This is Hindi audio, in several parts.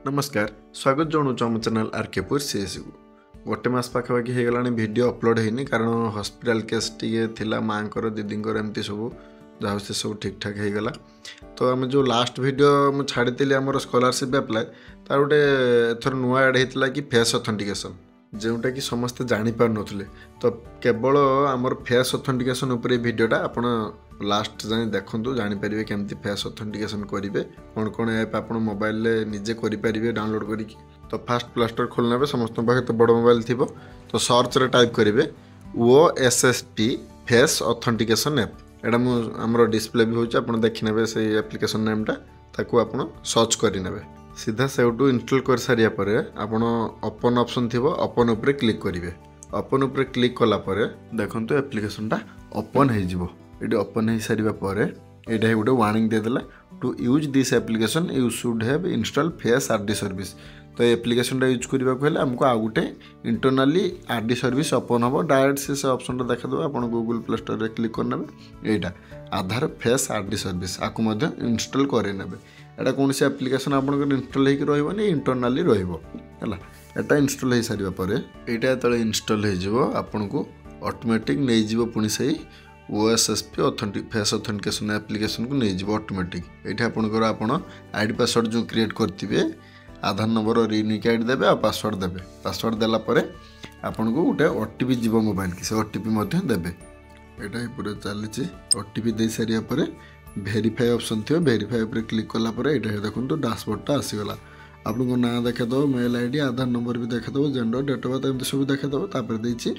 नमस्कार स्वागत जनाऊँ आम चैनल आरकेपुर सीएस को गोटे मस पाखापाखि हो गला वीडियो अपलोड होनी कारण हॉस्पिटल केस टी थिला माँ दीदी एमती सब जहाँ से सब ठीक ठाक हो गला। तो आम जो लास्ट वीडियो मुझे छाड़ी आम स्कॉलरशिप अप्लाई तार गोटे एथर नुआ ऐड होता कि फेस ऑथेंटिकेशन जोटा कि समस्ते जापार नुले। तो केवल आमर फेस ऑथेंटिकेशन उपर वीडियोटा आपड़ लास्ट जाए देखूँ जापर केमती फेस ऑथेंटिकेशन करेंगे कौन कौन ऐप आप मोबाइल निजे करेंगे डाउनलोड करी। तो फास्ट प्ले स्टोर खोल ना समस्त पाखे तो बड़ मोबाइल थी तो सर्च रे टाइप करेंगे OSSP फेस ऑथेंटिकेशन ऐप एटा आमर डिस्प्ले भी होची आपन देखि नेबे से एप्लिकेशन नेमटा ताकू आपन सर्च करि नेबे सीधा सेउटू इंस्टॉल कर सारिया परे आपन ओपन ऑप्शन थिबो ओपन ऊपर क्लिक करिवे। ओपन ऊपर क्लिक कला परे देखंतु एप्लिकेशनटा ओपन हे जिवो। एडी ओपन हे सारिबा परे एटा गोटे वार्निंग दे देला to use this application you should have install face RD service. तो एप्लिकेशन यूज करने को आमको आ गए इंटरनाली आरडी सर्विस ओपन हम डायरेक्ट से ऑप्शन देखा आप गूगल प्ले स्टोर रे क्लिक करने यहाँ आधार फेस आरडी सर्विस आपको इंस्टॉल करने यहाँ कौन से एप्लिकेशन आप इंस्टॉल होनी इंटरनाली रहा इंस्टॉल हो सारा पर यहाँ जो इंस्टॉल होपन को ऑटोमेटिक नहीं पुणी से OSSP फेस ऑथेंटिकेशन एप्लिकेशन को नहीं ऑटोमेटिक ये आपंकर आईडी पासवर्ड जो क्रिएट करते आधार नंबर और यूनिक आईडी देवे और पासवर्ड देवे। पासवर्ड देला परे आपन को गोटे ओटीपी जीव मोबाइल की से ओटीपी मध्य देवे। यहाँ पूरा चली ओटीपी दे सारिया परे वेरीफाई ऑप्शन थी वेरीफाई उपर क्लिक कला परे ये देखो तो डैशबोर्डटा आसीगला आपन ना देखेदेव मेल आईडी आधार नंबर भी देखेदेव जेंडर डेट ऑफ बर्थ एमती सब देखेदेव तापर देछि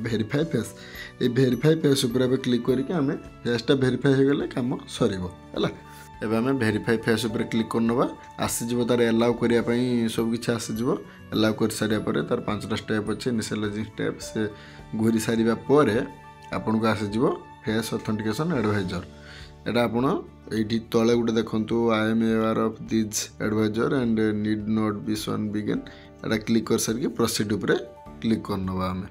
वेरीफाई फेस ये वेरीफाई फेस उपर क्लिक करके आम फेसटा वेरीफाई हो गले काम सरिबो है। एबे आम वेरीफाई फेस उपर क्लिक करनवा आसीज तार एलाउ करने सब किसी आसीज एलाउ कर सारिया पर तार 5टा स्टेप अच्छे इनिशियलाइजिंग स्टेप से घूरी सारिबा परे आपन को आसीज फेस ऑथेंटिकेशन एडवाइजर एटा आपन एठी तले गुटे देखंतु I am aware of this advisor and need not be shown again एटा क्लिक कर सारिके प्रोसीड उपर क्लिक करनवा आम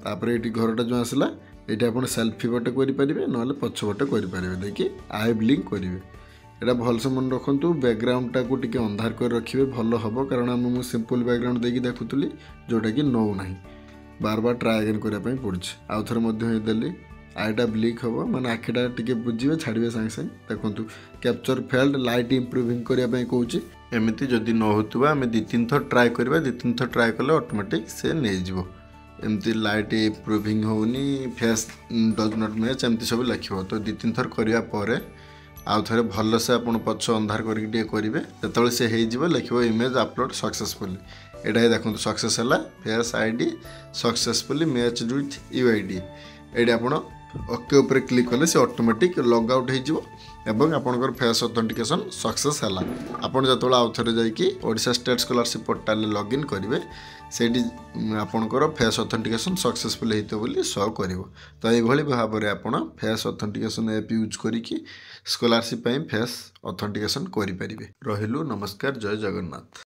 तापर एठी घरटा जो आसला ये आप सेल्फी बटे करेंगे ना पछ बटे करेंगे देखिए आई ब्लिंक करेंगे यहाँ भलसे मन रखु बैकग्राउंडटा को टी अंधार कर रखिए भल हम कारण मुझे सिंपल बैकग्राउंड देकी देखुली जोटा कि नौ ना बार बार ट्राए अगेन करने पड़ी आउ थे देली आईटा ब्लिंक हम माने आखिटा टी बुझे छाड़े सांगे सांगे देखूँ कैप्चर फेल्ड लाइट इम्प्रूविंग करने कौच एमती जदि न हो आम 2-3 थर ट्राए करवा 2-3 थर ट्राए कले ऑटोमेटिक से नहीं एमती लाइट इम्प्रूविंग होनी फेस डज नॉट मैच एमती सब लिखो। तो 2-3 थर करने पर आउ थे भल से आप पछ अंधार करके करेंगे जो से हो लिखो इमेज अपलोड सक्सेसफुली यहाँ देखो सक्सेस है face ID successfully match with UID ये आप ओके ऊपर क्लिक कले से ऑटोमेटिक लॉग आउट हो आपंकर फेस ऑथेंटिकेशन सक्सेस है। आपड़ जो आउ थे जाकि Odisha state scholarship portal login करेंगे से आपंकर फेस ऑथेंटिकेशन सक्सेसफुल होते बोली शो कर। तो ये भाव में आप फेस ऑथेंटिकेशन ऐप यूज करी स्कॉलरशिप फेस ऑथेंटिकेशन करें। रहिलु नमस्कार जय जगन्नाथ।